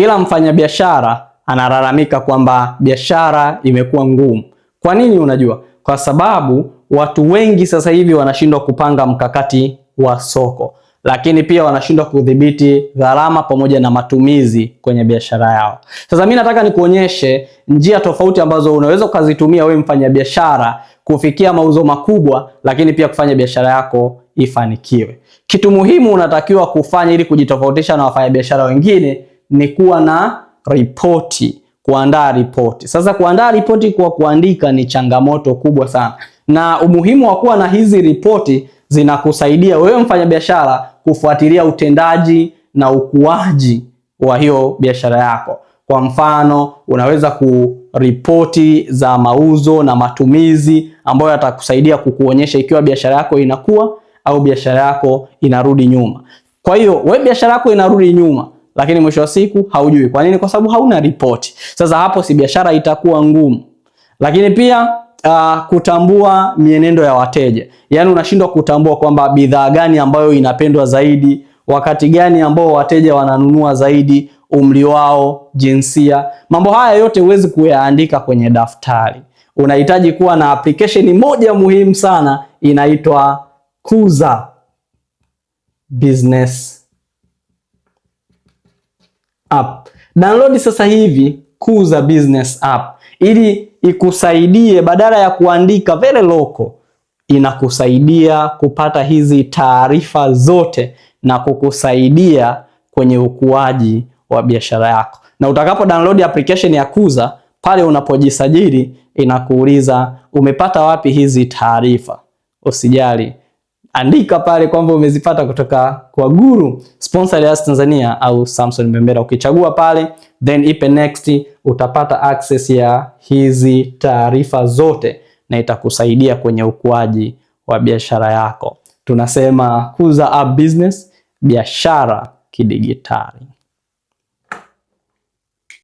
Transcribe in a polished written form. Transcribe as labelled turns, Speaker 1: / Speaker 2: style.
Speaker 1: Kila mfanyabiashara analalamika kwamba biashara imekuwa ngumu. Kwa nini unajua? Kwa sababu watu wengi sasa hivi wanashindwa kupanga mkakati wa soko, lakini pia wanashindwa kudhibiti gharama pamoja na matumizi kwenye biashara yao. Sasa mimi nataka nikuonyeshe njia tofauti ambazo unaweza kuzitumia wewe mfanyabiashara kufikia mauzo makubwa, lakini pia kufanya biashara yako ifanikiwe. Kitu muhimu unatakiwa kufanya ili kujitofautisha na wafanyabiashara wengine ni kuwa na ripoti, kuandaa ripoti. Sasa kuandaa ripoti kwa kuandika ni changamoto kubwa sana, na umuhimu wa kuwa na hizi ripoti zinakusaidia wewe mfanyabiashara kufuatilia utendaji na ukuaji wa hiyo biashara yako. Kwa mfano, unaweza kuripoti za mauzo na matumizi ambayo yatakusaidia kukuonyesha ikiwa biashara yako inakuwa au biashara yako inarudi nyuma. Kwa hiyo wewe biashara yako inarudi nyuma, lakini mwisho wa siku haujui. Kwa nini? Kwa sababu hauna ripoti. Sasa hapo si biashara itakuwa ngumu. Lakini pia kutambua mienendo ya wateja. Yaani unashindwa kutambua kwamba bidhaa gani ambayo inapendwa zaidi, wakati gani ambao wateja wananunua zaidi, umri wao, jinsia. Mambo haya yote huwezi kuyaandika kwenye daftari. Unahitaji kuwa na application moja muhimu sana, inaitwa Kuza Business App. Download sasa hivi Kuza Business App ili ikusaidie, badala ya kuandika very local, inakusaidia kupata hizi taarifa zote na kukusaidia kwenye ukuaji wa biashara yako. Na utakapo download application ya Kuza, pale unapojisajili inakuuliza umepata wapi hizi taarifa. Usijali, andika pale kwamba umezipata kutoka kwa Guru, sponsor ya Tanzania au Samson Mbembera. Ukichagua pale then ipe next, utapata access ya hizi taarifa zote na itakusaidia kwenye ukuaji wa biashara yako. Tunasema Kuza App Business, biashara kidigitali.